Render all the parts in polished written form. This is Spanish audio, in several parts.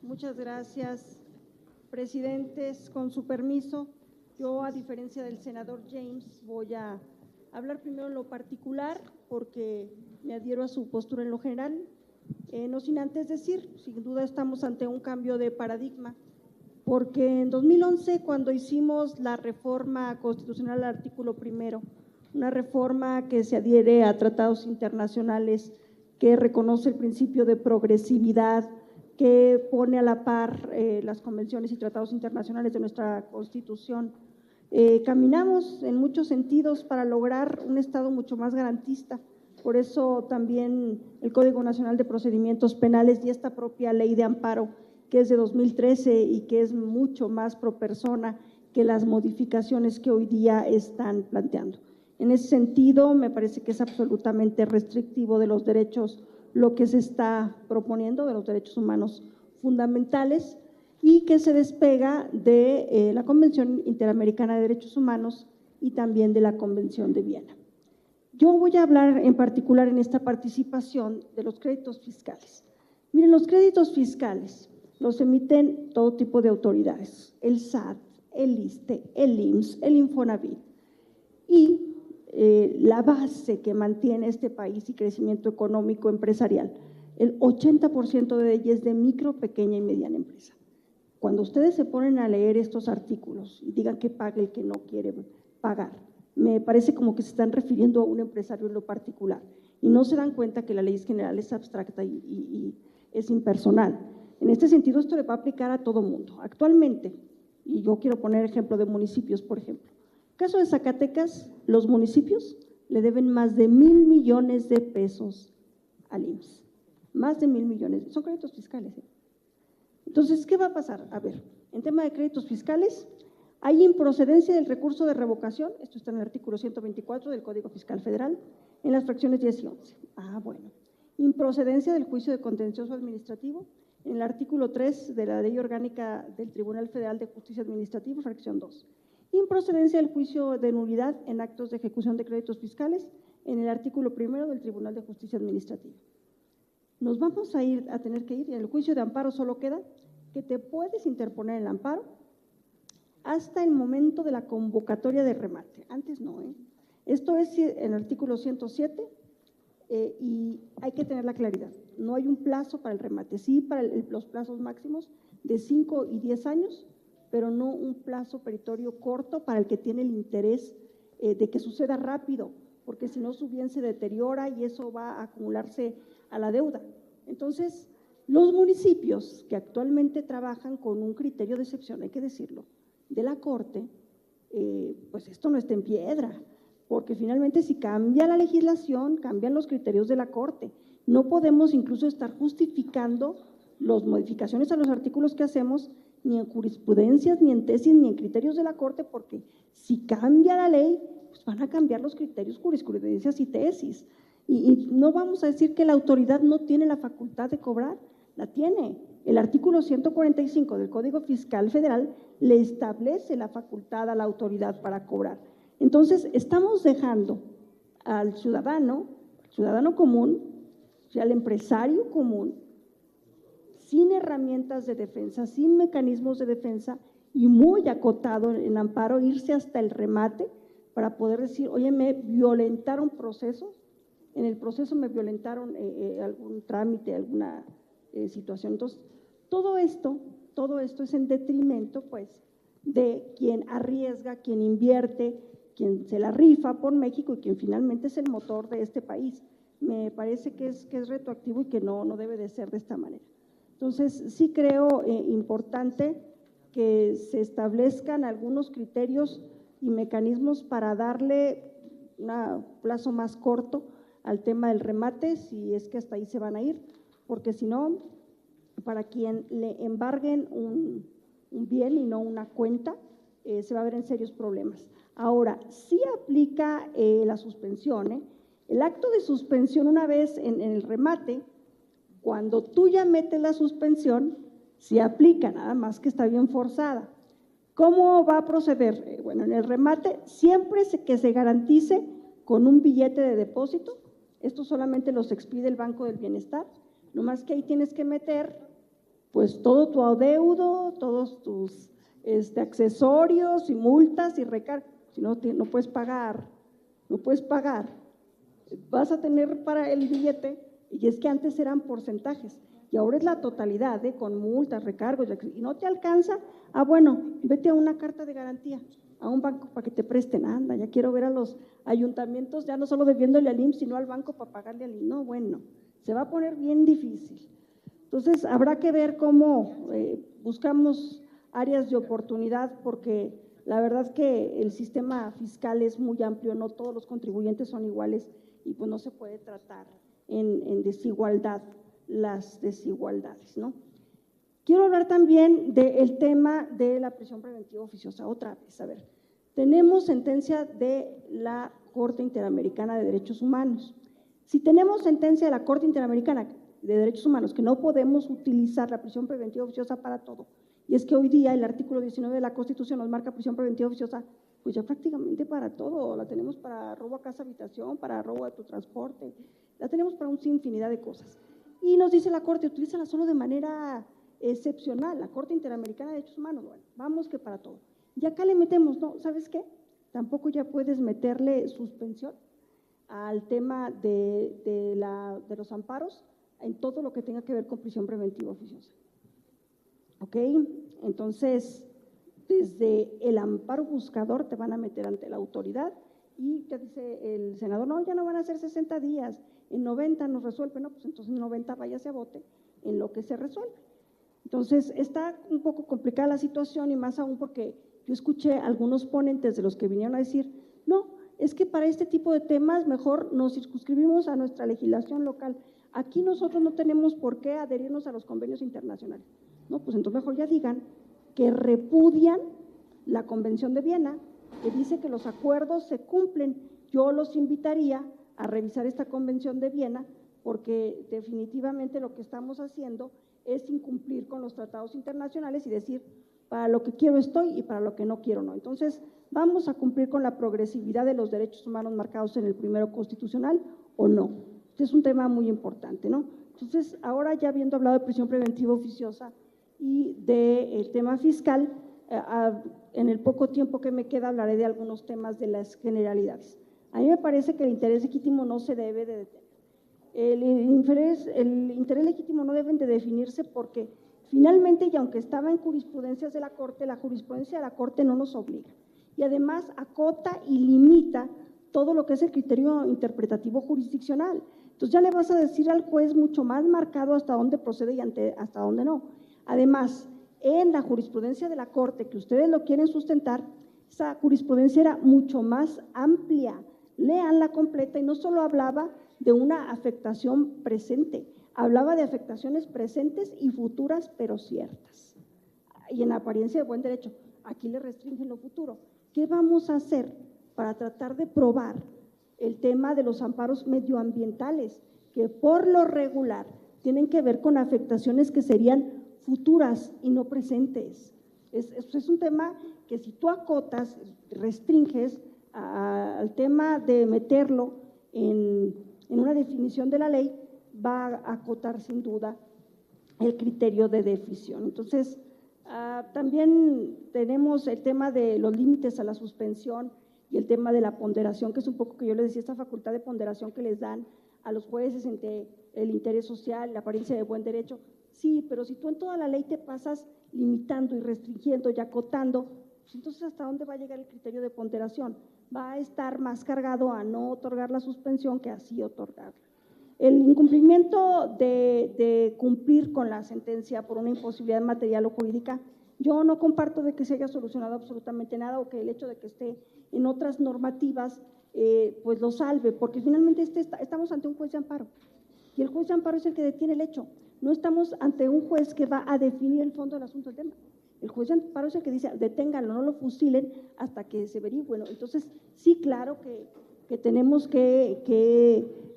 Muchas gracias, presidentes. Con su permiso, yo, a diferencia del senador James, voy a hablar primero en lo particular, porque me adhiero a su postura en lo general. No sin antes decir, sin duda estamos ante un cambio de paradigma, porque en 2011, cuando hicimos la reforma constitucional al artículo primero, una reforma que se adhiere a tratados internacionales, que reconoce el principio de progresividad, que pone a la par las convenciones y tratados internacionales de nuestra Constitución. Caminamos en muchos sentidos para lograr un Estado mucho más garantista. Por eso también el Código Nacional de Procedimientos Penales y esta propia Ley de Amparo, que es de 2013 y que es mucho más pro persona que las modificaciones que hoy día están planteando. En ese sentido, me parece que es absolutamente restrictivo de los derechos lo que se está proponiendo, de los derechos humanos fundamentales, y que se despega de la Convención Interamericana de Derechos Humanos y también de la Convención de Viena. Yo voy a hablar en particular en esta participación de los créditos fiscales. Miren, los créditos fiscales los emiten todo tipo de autoridades, el SAT, el ISSSTE, el IMSS, el Infonavit, y la base que mantiene este país y crecimiento económico empresarial, el 80% de ella es de micro, pequeña y mediana empresa. Cuando ustedes se ponen a leer estos artículos y digan que pague el que no quiere pagar, me parece como que se están refiriendo a un empresario en lo particular y no se dan cuenta que la ley general es abstracta y es impersonal. En este sentido, esto le va a aplicar a todo mundo. Actualmente, y yo quiero poner ejemplo de municipios, por ejemplo, caso de Zacatecas, los municipios le deben más de 1,000 millones de pesos al IMSS, más de 1,000 millones, son créditos fiscales. Entonces, ¿qué va a pasar? A ver, en tema de créditos fiscales, hay improcedencia del recurso de revocación, esto está en el artículo 124 del Código Fiscal Federal, en las fracciones 10 y 11. Bueno, improcedencia del juicio de contencioso administrativo, en el artículo 3 de la Ley Orgánica del Tribunal Federal de Justicia Administrativa, fracción 2. Improcedencia del juicio de nulidad en actos de ejecución de créditos fiscales en el artículo 1 del Tribunal de Justicia Administrativa. Nos vamos a tener que ir, y en el juicio de amparo solo queda que te puedes interponer el amparo hasta el momento de la convocatoria de remate, antes no. Esto es en el artículo 107 y hay que tener la claridad, no hay un plazo para el remate, sí para los plazos máximos de 5 y 10 años, pero no un plazo peritorio corto para el que tiene el interés de que suceda rápido, porque si no su bien se deteriora y eso va a acumularse a la deuda. Entonces, los municipios que actualmente trabajan con un criterio de excepción, hay que decirlo, de la Corte, pues esto no está en piedra, porque finalmente si cambia la legislación, cambian los criterios de la Corte. No podemos incluso estar justificando las modificaciones a los artículos que hacemos ni en jurisprudencias, ni en tesis, ni en criterios de la Corte, porque si cambia la ley, pues van a cambiar los criterios, jurisprudencias y tesis. Y no vamos a decir que la autoridad no tiene la facultad de cobrar, la tiene. El artículo 145 del Código Fiscal Federal le establece la facultad a la autoridad para cobrar. Entonces, estamos dejando al ciudadano común, o sea, al empresario común, sin herramientas de defensa, sin mecanismos de defensa y muy acotado en amparo, irse hasta el remate para poder decir, oye, me violentaron procesos, en el proceso me violentaron algún trámite, alguna situación. Entonces, todo esto es en detrimento, pues, de quien arriesga, quien invierte, quien se la rifa por México y quien finalmente es el motor de este país. Me parece que es retroactivo y que no debe de ser de esta manera. Entonces, sí creo importante que se establezcan algunos criterios y mecanismos para darle un plazo más corto al tema del remate, si es que hasta ahí se van a ir, porque si no, para quien le embarguen un bien y no una cuenta, se va a ver en serios problemas. Ahora, sí aplica la suspensión, el acto de suspensión una vez en el remate, cuando tú ya metes la suspensión, sí aplica, nada más que está bien forzada. ¿Cómo va a proceder? Bueno, en el remate, siempre que se garantice con un billete de depósito, esto solamente los expide el Banco del Bienestar, nomás que ahí tienes que meter pues todo tu adeudo, todos tus accesorios y multas y recargos. Si no, no puedes pagar, vas a tener para el billete, y es que antes eran porcentajes, y ahora es la totalidad, con multas, recargos, y no te alcanza, bueno, vete a una carta de garantía, a un banco para que te presten, anda, ya quiero ver a los ayuntamientos, ya no solo debiéndole al IMSS, sino al banco para pagarle al IMSS, no, bueno, se va a poner bien difícil. Entonces, habrá que ver cómo buscamos áreas de oportunidad, porque la verdad que el sistema fiscal es muy amplio, no todos los contribuyentes son iguales y pues no se puede tratar en desigualdad las desigualdades, ¿no? Quiero hablar también del tema de la prisión preventiva oficiosa, otra vez, a ver, tenemos sentencia de la Corte Interamericana de Derechos Humanos. Si tenemos sentencia de la Corte Interamericana de Derechos Humanos que no podemos utilizar la prisión preventiva oficiosa para todo, y es que hoy día el artículo 19 de la Constitución nos marca prisión preventiva oficiosa, pues ya prácticamente para todo, la tenemos para robo a casa habitación, para robo de tu transporte, la tenemos para un infinidad de cosas. Y nos dice la Corte, utilízala solo de manera excepcional, la Corte Interamericana de Derechos Humanos, bueno, vamos que para todo. Y acá le metemos, no, ¿sabes qué? Tampoco ya puedes meterle suspensión al tema de los amparos en todo lo que tenga que ver con prisión preventiva oficiosa. ¿Ok? Entonces, desde el amparo buscador te van a meter ante la autoridad y te dice el senador, no, ya no van a ser 60 días, en 90 nos resuelve, no, pues entonces en 90 váyase a bote en lo que se resuelve. Entonces, está un poco complicada la situación y más aún porque yo escuché a algunos ponentes de los que vinieron a decir, no, es que para este tipo de temas mejor nos circunscribimos a nuestra legislación local. Aquí nosotros no tenemos por qué adherirnos a los convenios internacionales. No, pues entonces mejor ya digan que repudian la Convención de Viena, que dice que los acuerdos se cumplen. Yo los invitaría a revisar esta Convención de Viena, porque definitivamente lo que estamos haciendo es incumplir con los tratados internacionales y decir, para lo que quiero estoy y para lo que no quiero no. Entonces, ¿vamos a cumplir con la progresividad de los derechos humanos marcados en el primero constitucional o no? Este es un tema muy importante, ¿no? Entonces, ahora ya habiendo hablado de prisión preventiva oficiosa y del tema fiscal, en el poco tiempo que me queda hablaré de algunos temas de las generalidades. A mí me parece que el interés legítimo no se debe de detener. El interés legítimo no deben de definirse porque finalmente, y aunque estaba en jurisprudencias de la Corte, la jurisprudencia de la Corte no nos obliga. Y además acota y limita todo lo que es el criterio interpretativo jurisdiccional. Entonces ya le vas a decir al juez mucho más marcado hasta dónde procede y hasta dónde no. Además, en la jurisprudencia de la Corte, que ustedes lo quieren sustentar, esa jurisprudencia era mucho más amplia. Léanla completa y no solo hablaba de una afectación presente, hablaba de afectaciones presentes y futuras, pero ciertas. Y en apariencia de buen derecho, aquí le restringen lo futuro. ¿Qué vamos a hacer para tratar de probar el tema de los amparos medioambientales, que por lo regular tienen que ver con afectaciones que serían futuras y no presentes? Es un tema que si tú acotas, restringes al tema de meterlo en una definición de la ley, va a acotar sin duda el criterio de definición. Entonces, también tenemos el tema de los límites a la suspensión y el tema de la ponderación, que es un poco que yo les decía, esta facultad de ponderación que les dan a los jueces entre el interés social, la apariencia de buen derecho. Sí, pero si tú en toda la ley te pasas limitando y restringiendo y acotando, pues entonces ¿hasta dónde va a llegar el criterio de ponderación? Va a estar más cargado a no otorgar la suspensión que así otorgarla. El incumplimiento de cumplir con la sentencia por una imposibilidad material o jurídica, yo no comparto de que se haya solucionado absolutamente nada o que el hecho de que esté en otras normativas pues lo salve, porque finalmente estamos ante un juez de amparo y el juez de amparo es el que detiene el hecho, no estamos ante un juez que va a definir el fondo del asunto del tema. El juez de amparo es el que dice, deténganlo, no lo fusilen hasta que se averigüe. Bueno, entonces, sí, claro que tenemos que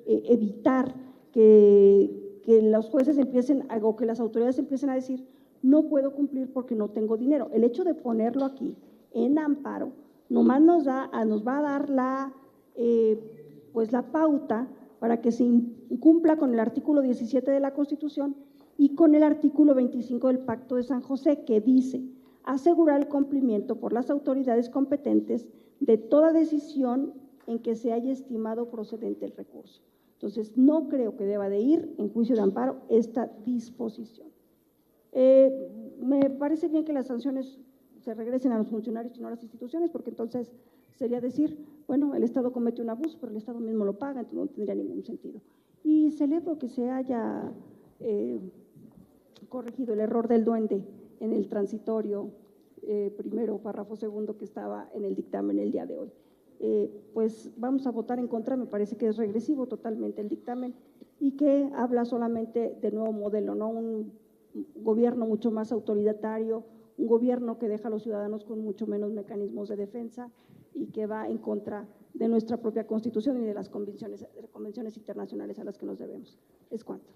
evitar que los jueces empiecen, o que las autoridades empiecen a decir, no puedo cumplir porque no tengo dinero. El hecho de ponerlo aquí en amparo, nomás nos va a dar pues la pauta para que se cumpla con el artículo 17 de la Constitución y con el artículo 25 del Pacto de San José, que dice asegurar el cumplimiento por las autoridades competentes de toda decisión en que se haya estimado procedente el recurso. Entonces, no creo que deba de ir en juicio de amparo esta disposición. Me parece bien que las sanciones se regresen a los funcionarios y no a las instituciones, porque entonces sería decir, bueno, el Estado comete un abuso, pero el Estado mismo lo paga, entonces no tendría ningún sentido. Y celebro que se haya corregido el error del duende en el transitorio primero, párrafo segundo, que estaba en el dictamen el día de hoy. Pues vamos a votar en contra, me parece que es regresivo totalmente el dictamen y que habla solamente de nuevo modelo, ¿no? Un gobierno mucho más autoritario, un gobierno que deja a los ciudadanos con mucho menos mecanismos de defensa y que va en contra de nuestra propia Constitución y de las convenciones internacionales a las que nos debemos. Es cuanto.